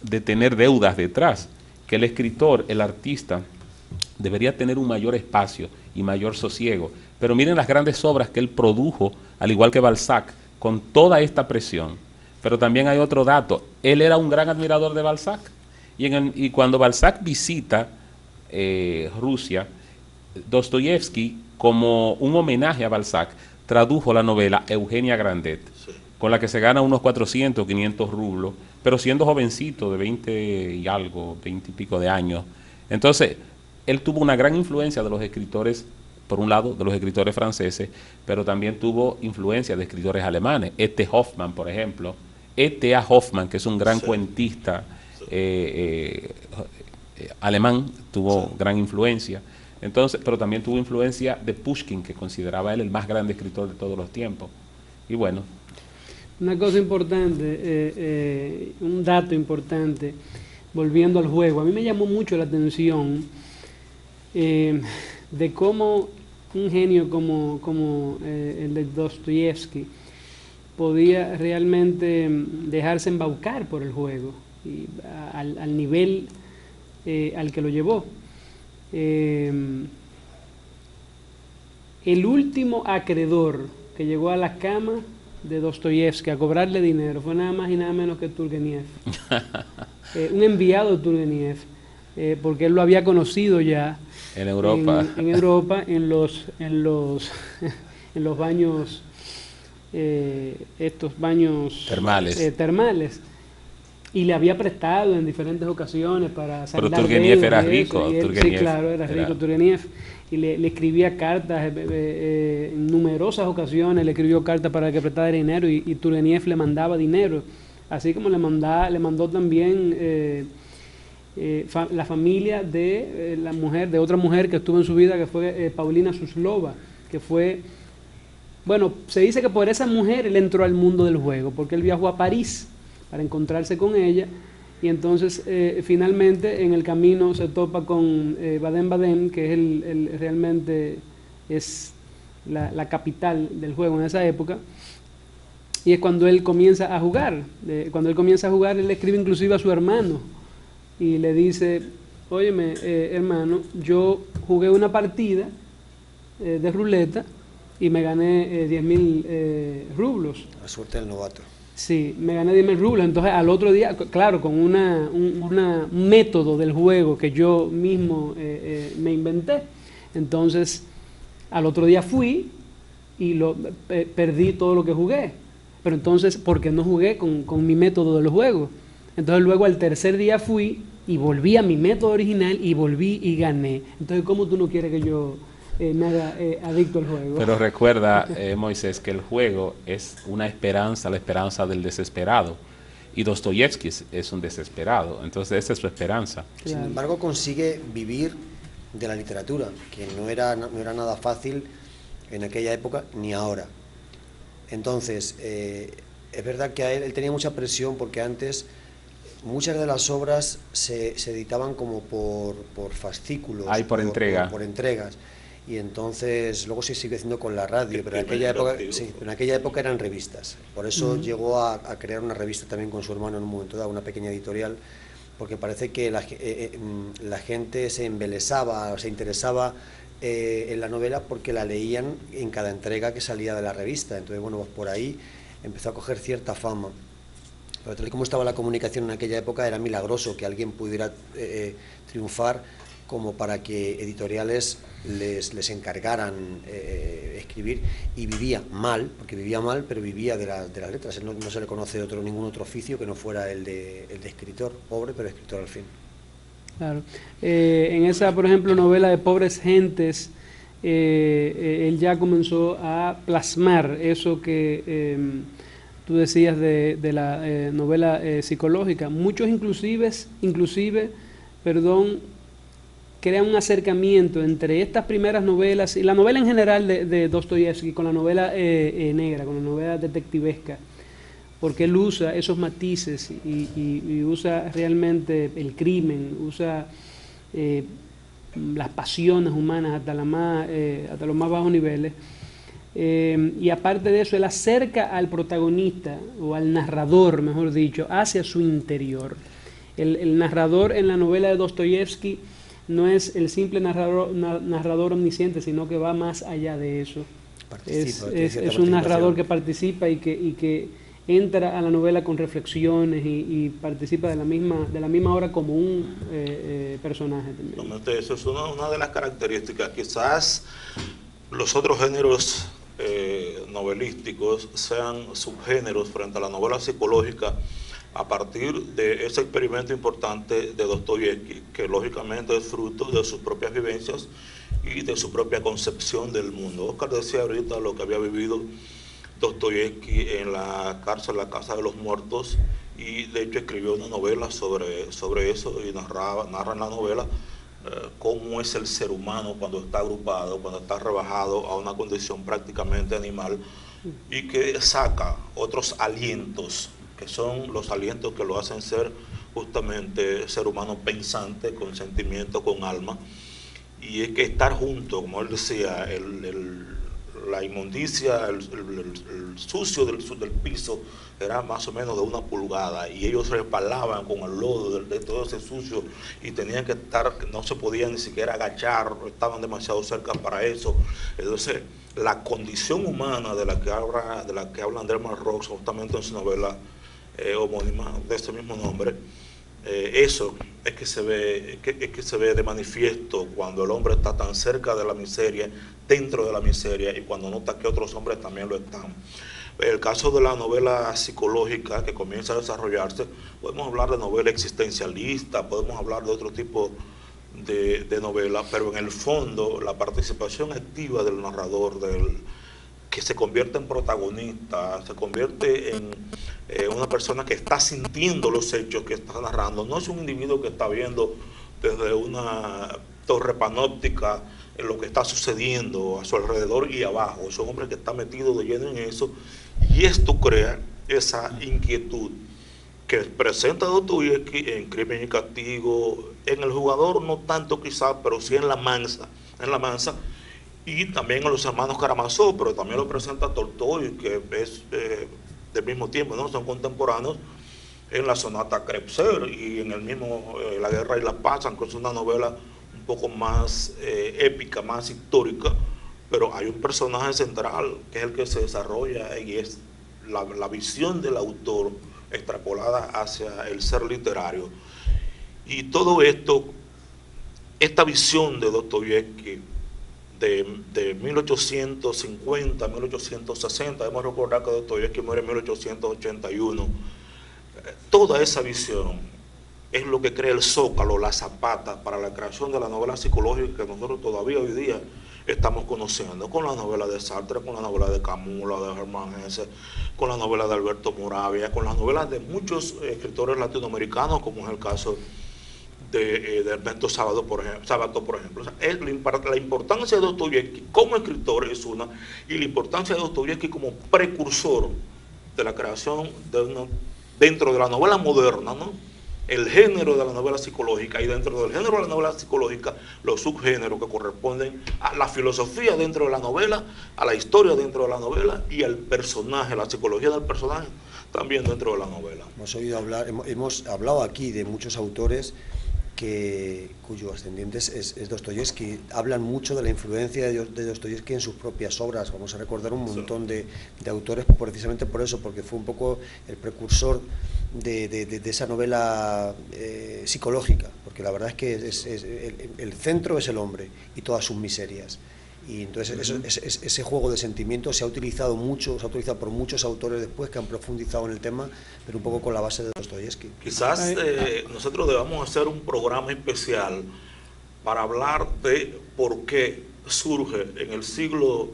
de tener deudas detrás, que el escritor, el artista, debería tener un mayor espacio y mayor sosiego. Pero miren las grandes obras que él produjo, al igual que Balzac, con toda esta presión. Pero también hay otro dato, él era un gran admirador de Balzac, y cuando Balzac visita Rusia, Dostoyevsky, como un homenaje a Balzac, tradujo la novela Eugenia Grandet, sí, con la que se gana unos 400, 500 rublos, pero siendo jovencito, de 20 y algo, 20 y pico de años. Entonces, él tuvo una gran influencia de los escritores, por un lado, de los escritores franceses, pero también tuvo influencia de escritores alemanes. Hoffmann, por ejemplo, E.T.A. Hoffmann, que es un gran, sí, cuentista alemán, tuvo, sí, gran influencia. Entonces, pero también tuvo influencia de Pushkin, que consideraba él el más grande escritor de todos los tiempos. Y bueno. Una cosa importante, un dato importante, volviendo al juego. A mí me llamó mucho la atención de cómo un genio como el de Dostoyevsky podía realmente dejarse embaucar por el juego, y al nivel al que lo llevó. El último acreedor que llegó a la cama de Dostoyevsky a cobrarle dinero fue nada más y nada menos que Turgeniev, un enviado de Turgeniev, porque él lo había conocido ya en Europa, en Europa, en los baños, estos baños termales, y le había prestado en diferentes ocasiones para saldar. Pero Turgeniev era rico. Sí, claro, era rico Turgeniev, y le escribía cartas en numerosas ocasiones, le escribió cartas para que prestara dinero, y Turgeniev le mandaba dinero, así como le mandó también la familia de la mujer, de otra mujer que estuvo en su vida, que fue Paulina Suslova, que fue, bueno, se dice que por esa mujer él entró al mundo del juego, porque él viajó a París para encontrarse con ella, y entonces finalmente en el camino se topa con Baden-Baden, que es realmente es la capital del juego en esa época, y es cuando él comienza a jugar. Cuando él comienza a jugar, él le escribe inclusive a su hermano, y le dice: óyeme, hermano, yo jugué una partida de ruleta y me gané 10.000 rublos. La suerte del novato. Sí, me gané 10.000 rublos. Entonces al otro día, claro, con un método del juego que yo mismo me inventé. Entonces al otro día fui y perdí todo lo que jugué. Pero entonces, ¿por qué no jugué con mi método del juego? Entonces luego al tercer día fui y volví a mi método original y volví y gané. Entonces, ¿cómo tú no quieres que yo me haga adicto al juego? Pero recuerda, Moisés, que el juego es una esperanza, la esperanza del desesperado. Y Dostoyevsky es un desesperado, entonces esa es su esperanza. Claro. Sin embargo, consigue vivir de la literatura, que no era nada fácil en aquella época ni ahora. Entonces, es verdad que él tenía mucha presión, porque antes muchas de las obras se editaban como por fascículos, por entrega. Por entregas, y entonces luego se sigue haciendo con la radio, pero en aquella época, sí, en aquella época eran revistas. Por eso llegó a crear una revista también con su hermano en un momento dado, una pequeña editorial, porque parece que la gente se embelesaba, se interesaba en la novela porque la leían en cada entrega que salía de la revista. Entonces, bueno, pues por ahí empezó a coger cierta fama. Pero tal y como estaba la comunicación en aquella época, era milagroso que alguien pudiera triunfar como para que editoriales les encargaran escribir. Y vivía mal, porque vivía mal, pero vivía de las letras. Él no se le conoce ningún otro oficio que no fuera el de escritor, pobre pero escritor al fin. Claro. En esa, por ejemplo, novela de Pobres Gentes, él ya comenzó a plasmar eso que tú decías de la novela psicológica. Muchos inclusive, crean un acercamiento entre estas primeras novelas y la novela en general de Dostoyevsky con la novela negra, con la novela detectivesca, porque él usa esos matices y usa realmente el crimen, usa las pasiones humanas hasta los más bajos niveles. Y aparte de eso, él acerca al protagonista, o al narrador, mejor dicho, hacia su interior. El narrador en la novela de Dostoyevsky no es el simple narrador omnisciente, sino que va más allá de eso. Es un narrador que participa y que entra a la novela con reflexiones y participa de la misma hora como un personaje también. Eso es una de las características. Quizás los otros géneros novelísticos sean subgéneros frente a la novela psicológica a partir de ese experimento importante de Dostoyevsky, que lógicamente es fruto de sus propias vivencias y de su propia concepción del mundo. Oscar decía ahorita lo que había vivido Dostoyevsky en la cárcel, la Casa de los Muertos, y de hecho escribió una novela sobre eso y narra en la novela cómo es el ser humano cuando está agrupado, cuando está rebajado a una condición prácticamente animal y que saca otros alientos, que son los alientos que lo hacen ser justamente ser humano pensante, con sentimiento, con alma. Y es que estar junto, como él decía, la inmundicia, el sucio del piso era más o menos de 1 pulgada y ellos resbalaban con el lodo de todo ese sucio y tenían que estar, no se podían ni siquiera agachar, estaban demasiado cerca para eso. Entonces, la condición humana de la que habla André Malraux justamente en su novela homónima de ese mismo nombre, eso es que se ve de manifiesto cuando el hombre está tan cerca de la miseria, dentro de la miseria, y cuando nota que otros hombres también lo están. El caso de la novela psicológica que comienza a desarrollarse, podemos hablar de novela existencialista, podemos hablar de otro tipo de novela, pero en el fondo la participación activa del narrador, que se convierte en protagonista, se convierte en una persona que está sintiendo los hechos que está narrando. No es un individuo que está viendo desde una torre panóptica en lo que está sucediendo a su alrededor y abajo. Es un hombre que está metido de lleno en eso, y esto crea esa inquietud que presenta Dostoyevsky en Crimen y Castigo, en El Jugador no tanto quizás, pero sí en La Mansa, y también en Los Hermanos Karamazov, pero también lo presenta Tolstoy, que es del mismo tiempo, ¿no? Son contemporáneos, en la sonata Kreutzer y en el mismo La Guerra y la Paz, aunque es una novela un poco más épica, más histórica, pero hay un personaje central que es el que se desarrolla y es la visión del autor extrapolada hacia el ser literario. Y todo esto, esta visión de Dostoyevsky de 1850, 1860, debemos recordar que Dostoyevsky muere en 1881, toda esa visión es lo que crea el zócalo, la zapata para la creación de la novela psicológica que nosotros todavía hoy día estamos conociendo, con la novela de Sartre, con la novela de Camus, la de Germán Hesse, con la novela de Alberto Moravia, con las novelas de muchos escritores latinoamericanos, como es el caso de Ernesto Sábato, por ejemplo. O sea, la importancia de Dostoyevsky como escritor es una, y la importancia de Dostoyevsky como precursor de la creación dentro de la novela moderna, ¿no? El género de la novela psicológica, y dentro del género de la novela psicológica los subgéneros que corresponden a la filosofía dentro de la novela, a la historia dentro de la novela y al personaje, la psicología del personaje también dentro de la novela. Hemos hablado aquí de muchos autores cuyo ascendiente es Dostoyevsky. Hablan mucho de la influencia de Dostoyevsky en sus propias obras. Vamos a recordar un montón de autores precisamente por eso, porque fue un poco el precursor de esa novela psicológica, porque la verdad es que el centro es el hombre y todas sus miserias. Y entonces ese juego de sentimientos se ha utilizado por muchos autores después que han profundizado en el tema, pero un poco con la base de Dostoyevsky. Quizás nosotros debamos hacer un programa especial para hablar de por qué surge en el siglo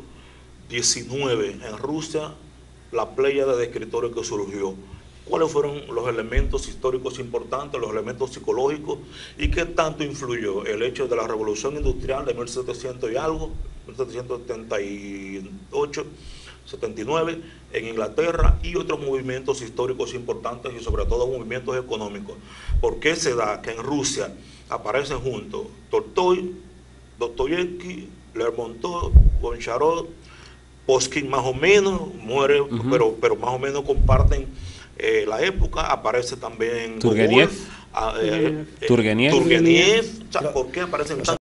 XIX en Rusia la pléyade de escritores que surgió. ¿Cuáles fueron los elementos históricos importantes, los elementos psicológicos, y qué tanto influyó el hecho de la revolución industrial de 1700 y algo, 1778, 79, en Inglaterra, y otros movimientos históricos importantes y sobre todo movimientos económicos? ¿Por qué se da que en Rusia aparecen juntos Tolstoy, Dostoyevsky, Lermontov, Goncharov, Pushkin más o menos muere, pero más o menos comparten la época? Aparece también Turgeniev, Turgeniev. ¿Por qué aparecen tantos?